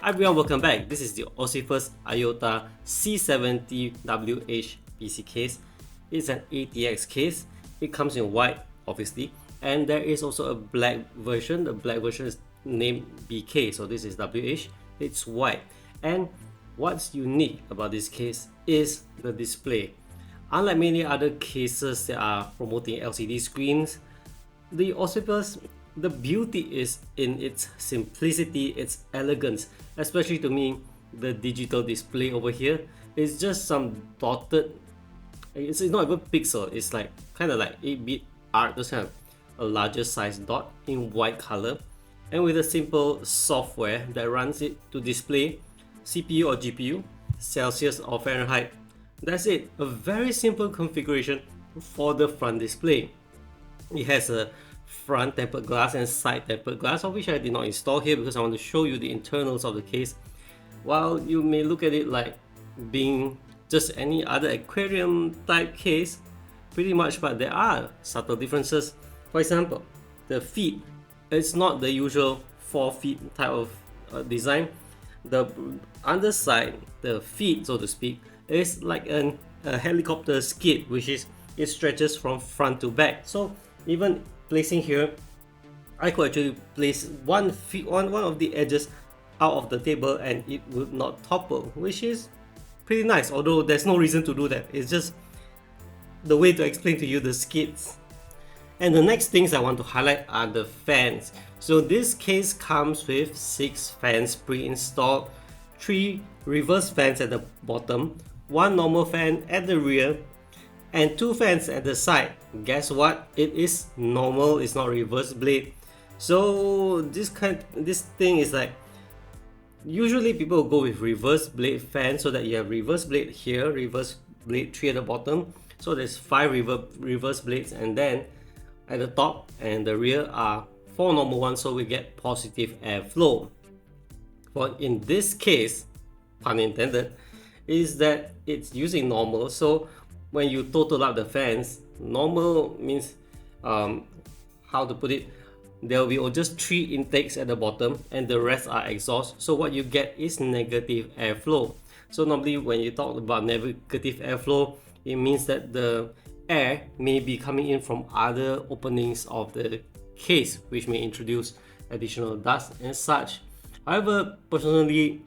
Hi everyone, welcome back. This is the Ocypus Iota C70 WH PC case. It's an ATX case. It comes in white, obviously, and there is also a black version. The black version is named BK, so this is WH. It's white. And what's unique about this case is the display. Unlike many other cases that are promoting LCD screens, the Ocypus, the beauty is in its simplicity, its elegance. Especially to me, the digital display over here is just some dotted. It's not even pixel. It's like kind of like 8-bit art, just kind of a larger size dot in white color, and with a simple software that runs it to display CPU or GPU, Celsius or Fahrenheit. That's it. A very simple configuration for the front display. It has a front tempered glass and side tempered glass, of which I did not install here because I want to show you the internals of the case. While you may look at it like being just any other aquarium type case, pretty much, but there are subtle differences. For example, the feet, it's not the usual 4 feet type of design. The underside, the feet so to speak, is like a helicopter skid, which is it stretches from front to back. So even placing here, I could actually place one of the edges out of the table and it would not topple, which is pretty nice, although there's no reason to do that. It's just the way to explain to you the skids. And the next things I want to highlight are the fans. So this case comes with 6 fans pre-installed, 3 reverse fans at the bottom, 1 normal fan at the rear, and 2 fans at the side. Guess what? It is normal, it's not reverse blade. So this thing is like, usually people go with reverse blade fan so that you have reverse blade here, reverse blade 3 at the bottom. So there's 5 reverse blades, and then at the top and the rear are 4 normal ones, so we get positive airflow. But in this case, pun intended, is that it's using normal. So when you total up the fans, normal means, how to put it, there will be just 3 intakes at the bottom and the rest are exhaust. So what you get is negative airflow. So normally when you talk about negative airflow, it means that the air may be coming in from other openings of the case, which may introduce additional dust and such. However, personally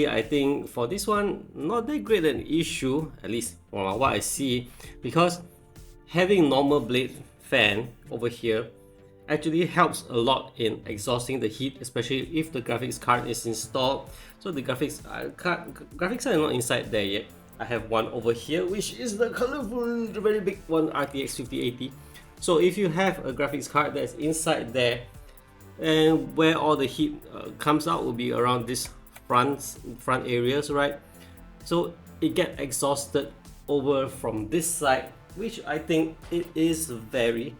I think for this one, not that great an issue, at least from what I see, because having normal blade fan over here actually helps a lot in exhausting the heat, especially if the graphics card is installed. So the graphics are not inside there yet. I have one over here, which is the colorful, very big one, RTX 5080. So if you have a graphics card that's inside there, and where all the heat comes out will be around this front areas, right? So it gets exhausted over from this side, which I think it is very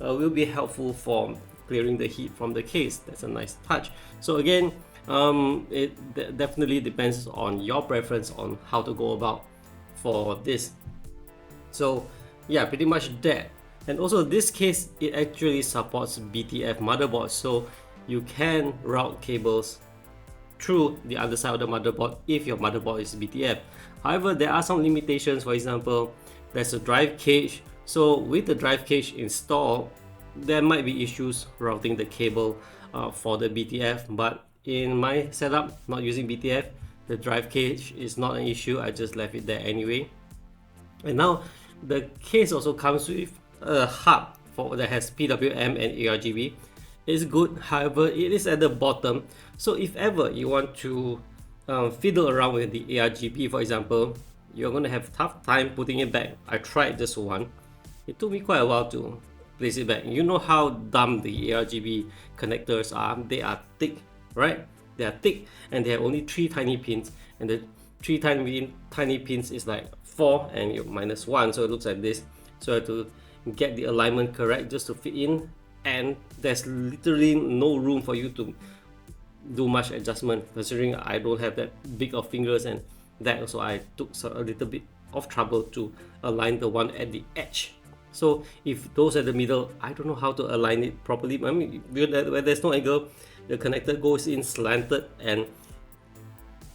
will be helpful for clearing the heat from the case. That's a nice touch. So again, it definitely depends on your preference on how to go about for this. So yeah, pretty much that. And also this case, it actually supports BTF motherboards, so you can route cables through the underside of the motherboard if your motherboard is BTF. However, there are some limitations. For example, there's a drive cage. So with the drive cage installed, there might be issues routing the cable for the BTF, but in my setup, not using BTF, the drive cage is not an issue. I just left it there anyway. And now the case also comes with a hub that has PWM and ARGB. It's good, however, it is at the bottom. So if ever you want to fiddle around with the ARGB, for example, you're going to have a tough time putting it back. I tried this one. It took me quite a while to place it back. You know how dumb the ARGB connectors are. They are thick, right? They are thick and they have only 3 tiny pins, and the 3 tiny pins is like 4 and you're minus 1, so it looks like this. So I have to get the alignment correct just to fit in, and there's literally no room for you to do much adjustment, considering I don't have that big of fingers, and that also I took a little bit of trouble to align the one at the edge. So if those at the middle, I don't know how to align it properly. I mean, where there's no angle, the connector goes in slanted, and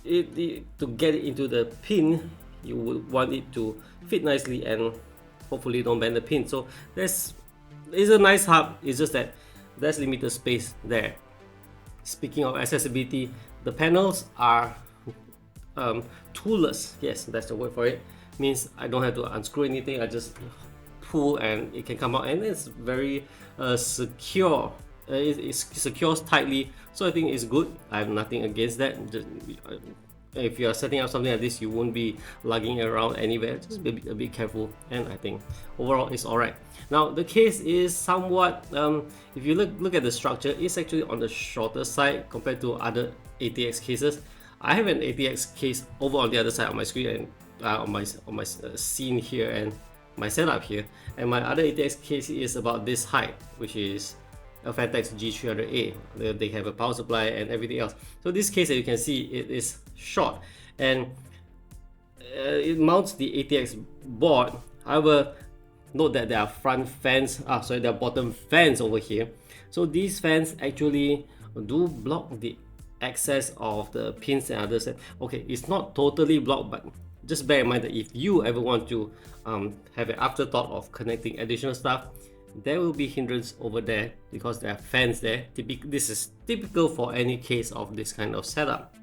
to get it into the pin, you would want it to fit nicely and hopefully don't bend the pin. So it's a nice hub, it's just that there's limited space there. Speaking of accessibility, the panels are toolless. Yes, that's the word for it. Means I don't have to unscrew anything, I just pull and it can come out, and it's very secure. It secures tightly, so I think it's good. I have nothing against that. If you are setting up something like this, you won't be lugging around anywhere. Just be a bit careful, and I think overall it's alright. Now the case is somewhat, if you look at the structure, it's actually on the shorter side compared to other ATX cases. I have an ATX case over on the other side of my screen, and on my scene here and my setup here, and my other ATX case is about this height, which is a Fantex G300A. They have a power supply and everything else. So this case, as you can see, it is short, and it mounts the ATX board. However, note that there are front fans, there are bottom fans over here. So these fans actually do block the access of the pins and others. Okay, it's not totally blocked, but just bear in mind that if you ever want to have an afterthought of connecting additional stuff, there will be hindrance over there because there are fans there. This is typical for any case of this kind of setup.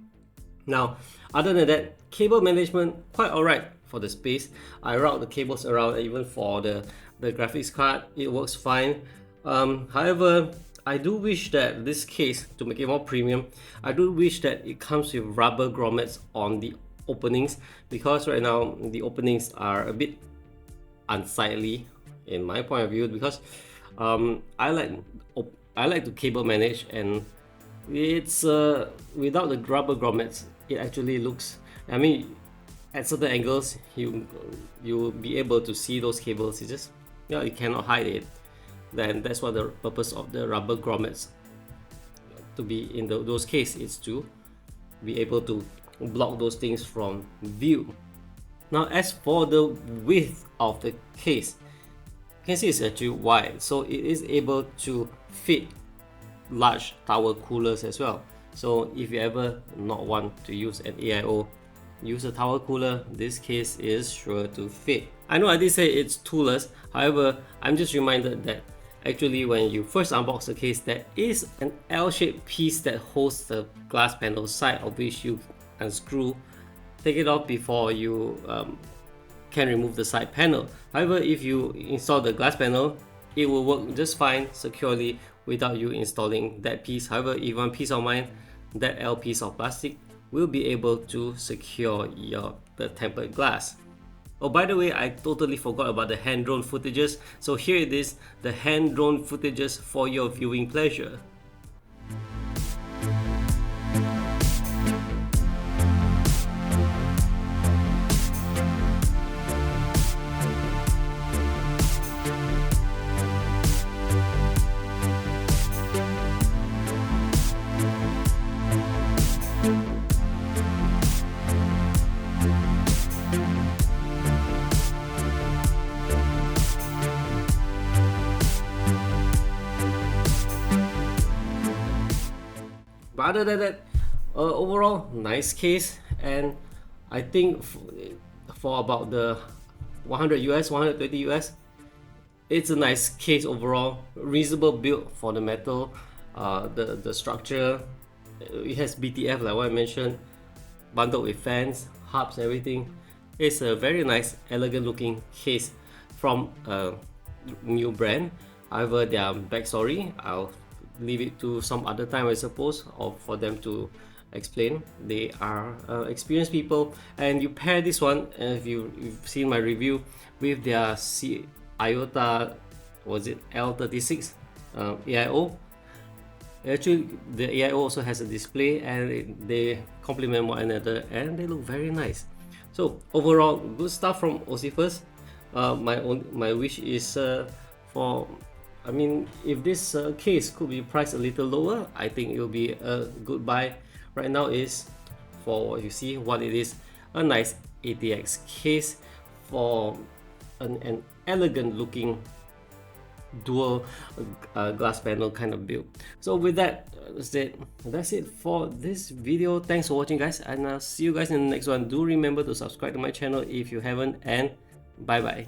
Now, other than that, cable management quite alright for the space. I route the cables around, even for the graphics card, it works fine. However, I do wish that this case, to make it more premium, I do wish that it comes with rubber grommets on the openings, because right now the openings are a bit unsightly in my point of view, because I like to cable manage, and it's without the rubber grommets, it actually looks, I mean, at certain angles you'll be able to see those cables. It's just, you cannot hide it. Then that's what the purpose of the rubber grommets to be in those cases, is to be able to block those things from view. Now, as for the width of the case, you can see it's actually wide, so it is able to fit large tower coolers as well. So if you ever not want to use an AIO, use a tower cooler, this case is sure to fit. I know I did say it's toolless, however, I'm just reminded that actually when you first unbox the case, there is an L-shaped piece that holds the glass panel side, of which you unscrew, take it off before you can remove the side panel. However, if you install the glass panel, it will work just fine securely without you installing that piece. However, if you want peace of mind, that L piece of plastic will be able to secure the tempered glass. Oh, by the way, I totally forgot about the hand drone footages. So here it is, the hand drone footages for your viewing pleasure. But other than that, overall nice case, and I think for about the 100 US, 120 US, it's a nice case overall. Reasonable build for the metal, the structure. It has BTF like what I mentioned, bundled with fans, hubs, everything. It's a very nice, elegant looking case from a new brand. However, their backstory, I'll leave it to some other time, I suppose, or for them to explain. They are experienced people, and you pair this one, if you've seen my review, with their Iota, was it L36 AIO. Actually, the AIO also has a display, and they complement one another, and they look very nice. So overall, good stuff from Ocypus. My wish is I mean, if this case could be priced a little lower, I think it will be a good buy. Right now is, for what you see, what it is, a nice ATX case for an elegant looking dual glass panel kind of build. So with that said, that's it for this video. Thanks for watching, guys, and I'll see you guys in the next one. Do remember to subscribe to my channel if you haven't, and bye bye.